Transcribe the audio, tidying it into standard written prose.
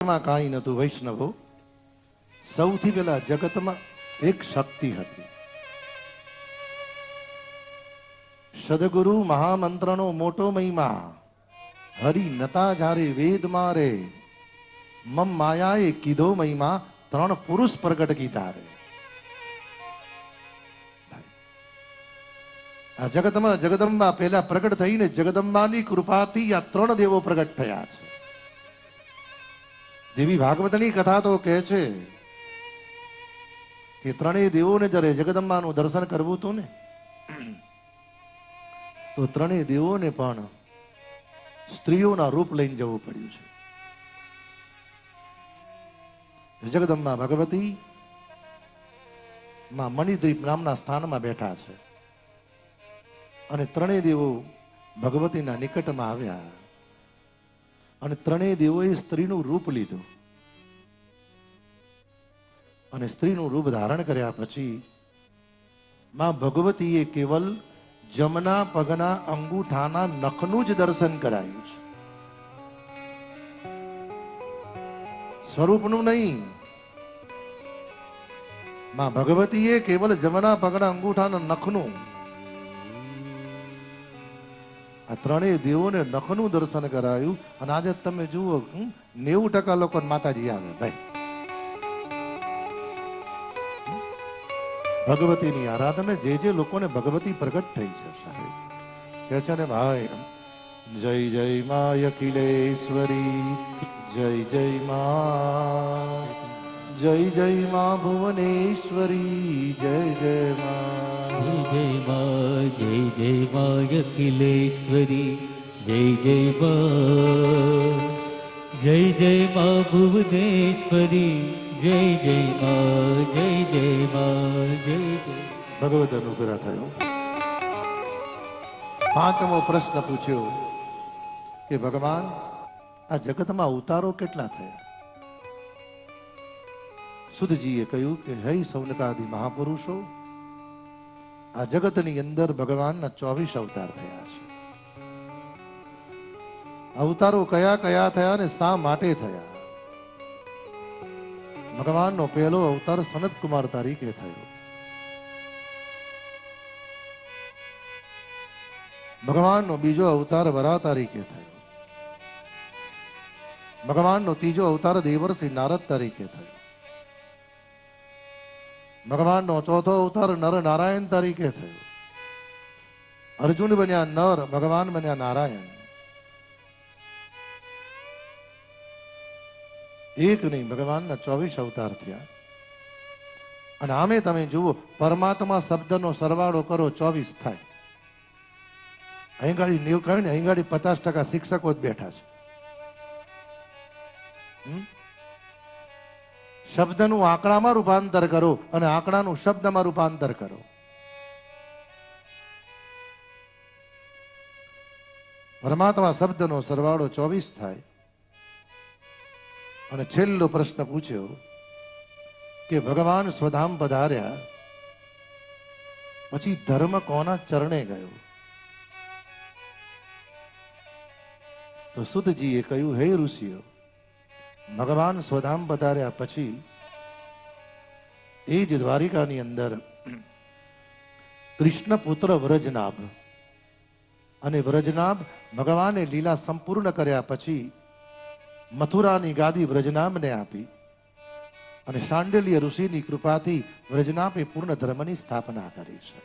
માં કાંઈ નતું વૈષ્ણવો, સૌથી પહેલા જગતમાં એક શક્તિ હતી. સદગુરુ મહામંત્રનો મોટો મહિમા, હરિ નતા જ્યારે વેદ મારે, મમ માયાએ કીધો મહિમા, ત્રણ પુરુષ પ્રગટ કીધા રે. આ જગતમાં જગદંબા પહેલા પ્રગટ થઈને જગદંબાની કૃપાથી આ ત્રણ દેવો પ્રગટ થયા છે. દેવી ભાગવતની કથા તો કહે છે કે ત્રણેય દેવોને જ્યારે જગદંબાનું દર્શન કરવું હતું ને, તો ત્રણેય દેવોને પણ સ્ત્રીઓના રૂપ લઈને જવું પડ્યું છે. જગદંબા ભગવતી માં મણિદ્વીપ નામના સ્થાનમાં બેઠા છે અને ત્રણેય દેવો ભગવતીના નિકટમાં આવ્યા અને ત્રણેય દેવોએ સ્ત્રીનું રૂપ લીધું અને સ્ત્રીનું રૂપ ધારણ કર્યા પછી માં ભગવતીએ કેવલ જમના પગના અંગૂઠાના નખનું જ દર્શન કરાયું છે, સ્વરૂપનું નહીં. માં ભગવતીએ કેવલ જમના પગના અંગૂઠાના નખનું, આ ત્રણેય દેવોને નખનું દર્શન કરાયું. અને આજે તમે જુઓ 90% લોકો માતાજી આવે ભાઈ, ભગવતીની આરાધના. જે લોકોને ભગવતી પ્રગટ થઈ છે સાહેબ કે છે ને ભાઈ, જય જય મા અખિલેશ્વરી, જય જય મા, જય જય મા ભુવનેશ્વરી, જય જય મા, જય જય મા, જય જય મા અખિલેશ્વરી, જય જય મા, જય જય મા ભુવનેશ્વરી, જય જય મા, જય જય મા, જય જય. ભગવત અનુગ્રહ થયો. પાંચમો પ્રશ્ન પૂછ્યો કે ભગવાન, આ જગતમાં અવતારો કેટલા થયા? સુધજીએ કહ્યું કે હે સૌનકાદિ મહાપુરુષો, આ જગતની અંદર ભગવાનના 24 અવતાર થયા છે. અવતારો કયા કયા થયા ને શા માટે થયા? ભગવાનનો પહેલો અવતાર સનત કુમાર તરીકે થયો. ભગવાનનો બીજો અવતાર વરા તરીકે થયો. ભગવાનનો ત્રીજો અવતાર દેવર્ષિ નારદ તરીકે થયો. ભગવાનનો ચોથો અવતાર નર નારાયણ તરીકે થયો. અર્જુન બન્યા નર, ભગવાન બન્યા નારાયણ. એક નહીં, ભગવાનના 24 અવતાર થયા. અને આમે તમે જુઓ, પરમાત્મા શબ્દનો સરવાળો કરો 24 થાય. અહીં ગાડી 90 કહે ને, અહીં ગાડી 50% શિક્ષકો જ બેઠા છે. શબ્દનું આંકડામાં રૂપાંતર કરો અને આંકડાનું શબ્દમાં રૂપાંતર કરો. પરમાત્મા શબ્દનો સરવાળો 24 થાય. અને છેલ્લો પ્રશ્ન પૂછ્યો કે ભગવાન સ્વધામ પધાર્યા પછી ધર્મ કોના ચરણે ગયો? તો સુતજીએ કહ્યું, હે ઋષિઓ, ભગવાન સ્વધામ પધાર્યા પછી એ જ દ્વારિકાની અંદર કૃષ્ણ પુત્ર વ્રજનાભ, અને વ્રજનાભ ભગવાને લીલા સંપૂર્ણ કર્યા પછી મથુરાની ગાદી વ્રજનાભને આપી અને શાંડિલ્ય ઋષિની કૃપાથી વ્રજનાભે પૂર્ણ ધર્મની સ્થાપના કરી છે.